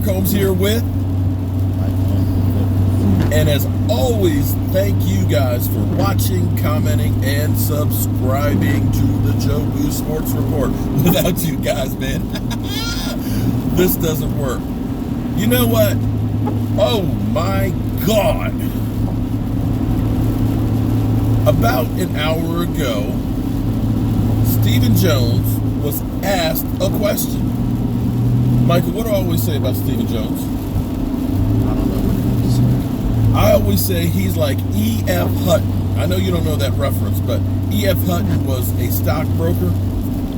Holmes here with, and as always, thank you guys for watching, commenting, and subscribing to the Joe Boo Sports Report. Without you guys, man, this doesn't work. You know what? Oh my God. About an hour ago, Stephen Jones was asked a question. Michael, what do I always say about Stephen Jones? I don't know what to say. I always say he's like E.F. Hutton. I know you don't know that reference, but E.F. Hutton was a stockbroker,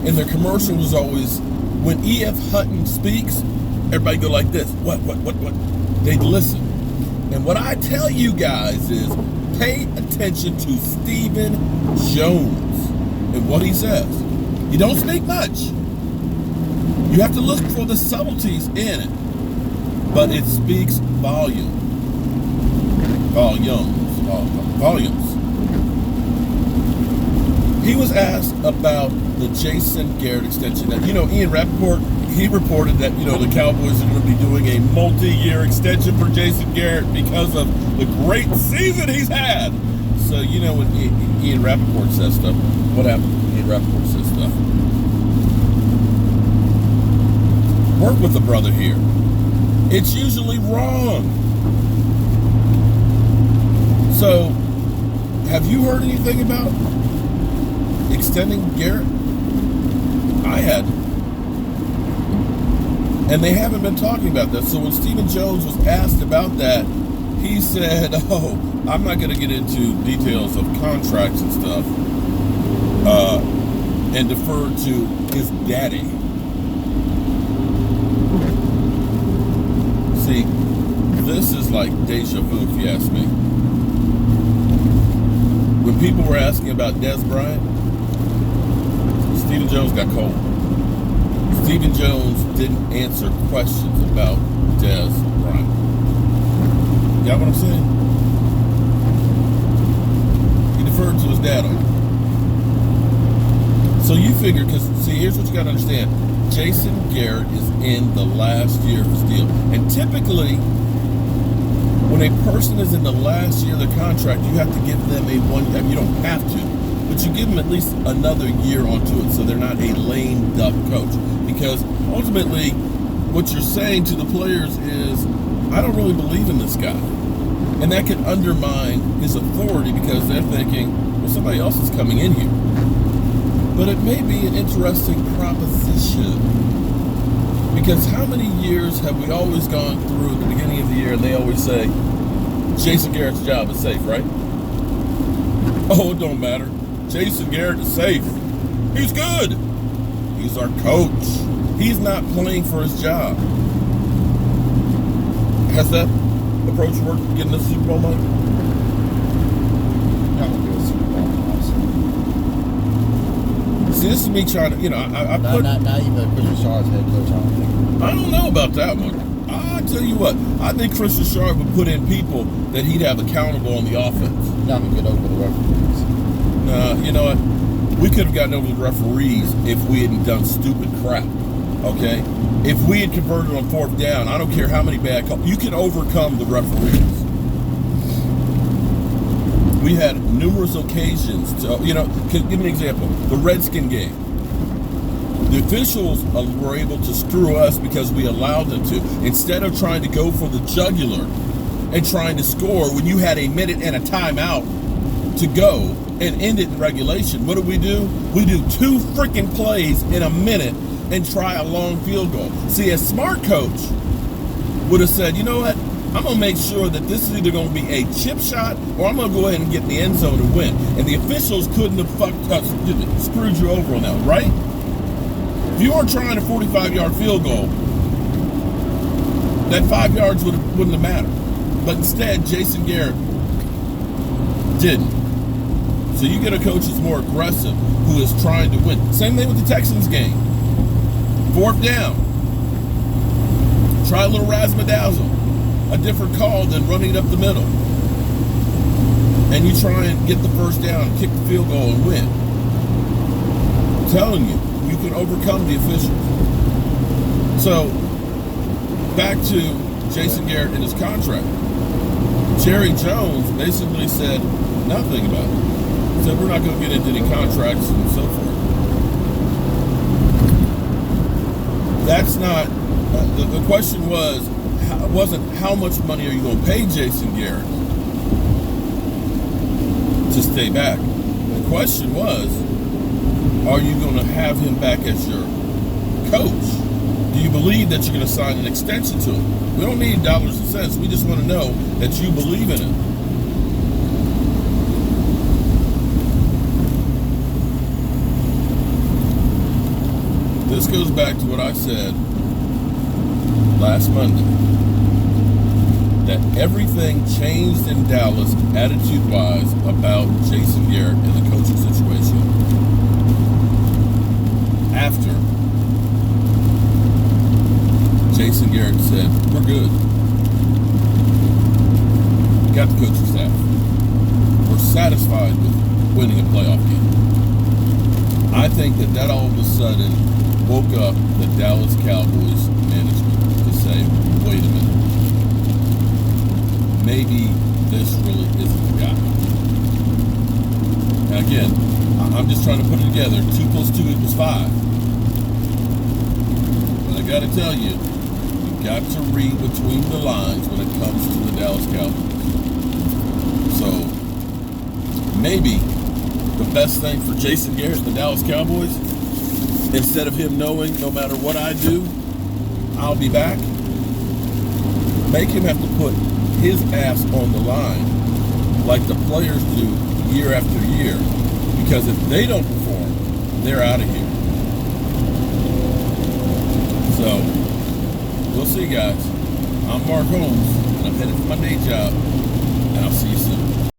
and their commercial was always, when E.F. Hutton speaks, everybody go like this. What? They'd listen. And what I tell you guys is, pay attention to Stephen Jones and what he says. You don't speak much. You have to look for the subtleties in it. But it speaks volumes. He was asked about the Jason Garrett extension. Now, Ian Rappaport, he reported that, the Cowboys are going to be doing a multi-year extension for Jason Garrett because of the great season he's had. So, when Ian Rappaport says stuff, what happens when Ian Rappaport says stuff? Work with the brother here. It's usually wrong. So, have you heard anything about extending Garrett? I had. And they haven't been talking about that. So when Stephen Jones was asked about that, he said, I'm not going to get into details of contracts and stuff, and deferred to his daddy. See, this is like deja vu, if you ask me. When people were asking about Dez Bryant, Stephen Jones got cold. Stephen Jones didn't answer questions about Dez Bryant. You got what I'm saying? He deferred to his dad on it. So you figure, because, see, here's what you got to understand. Jason Garrett is in the last year of his deal. And typically, when a person is in the last year of their contract, you have to give them you don't have to, but you give them at least another year onto it so they're not a lame duck coach. Because ultimately, what you're saying to the players is, I don't really believe in this guy. And that can undermine his authority because they're thinking, well, somebody else is coming in here. But it may be an interesting proposition. Because how many years have we always gone through at the beginning of the year and they always say, Jason Garrett's job is safe, right? Oh, it don't matter. Jason Garrett is safe. He's good. He's our coach. He's not playing for his job. Has that approach worked getting the Super Bowl money? Not gonna do a Super Bowl, honestly. See, this is me trying to, I put... Not even Christian Sharp's head coach, I don't think. I don't know about that one. I tell you what, I think Christian Sharp would put in people that he'd have accountable on the offense. Not gonna get over the referees. You know what? We could have gotten over the referees if we hadn't done stupid crap, okay? If we had converted on fourth down, I don't care how many bad calls, you can overcome the referees. We had numerous occasions to, give me an example. The Redskin game. The officials were able to screw us because we allowed them to. Instead of trying to go for the jugular and trying to score when you had a minute and a timeout to go and end it in regulation, what do? We do 2 freaking plays in a minute and try a long field goal. See, a smart coach would have said, you know what? I'm going to make sure that this is either going to be a chip shot or I'm going to go ahead and get in the end zone and win. And the officials couldn't have screwed you over on that one, right? If you weren't trying a 45-yard field goal, that 5 yards wouldn't have mattered. But instead, Jason Garrett didn't. So you get a coach that's more aggressive, who is trying to win. Same thing with the Texans game. Fourth down. Try a little razzle-dazzle. A different call than running it up the middle. And you try and get the first down, kick the field goal, and win. I'm telling you, you can overcome the officials. So, back to Jason Garrett and his contract. Jerry Jones basically said nothing about it. Said we're not going to get into any contracts and so forth. That's not, the question wasn't how much money are you going to pay Jason Garrett to stay back. The question was, are you going to have him back as your coach? Do you believe that you're going to sign an extension to him? We don't need dollars and cents. We just want to know that you believe in him. This goes back to what I said last Monday, that everything changed in Dallas attitude-wise about Jason Garrett and the coaching situation after Jason Garrett said, we're good. We got the coaching staff. We're satisfied with winning a playoff game. I think that all of a sudden woke up the Dallas Cowboys management to say, wait a minute. Maybe this really isn't the guy. Now again, I'm just trying to put it together. 2 + 2 = 5. But I got to tell you, you've got to read between the lines when it comes to the Dallas Cowboys. So maybe the best thing for Jason Garrett and the Dallas Cowboys, instead of him knowing no matter what I do, I'll be back, make him have to put his ass on the line like the players do year after year. Because if they don't perform, they're out of here. So, we'll see, guys. I'm Mark Holmes, and I'm headed for my day job, and I'll see you soon.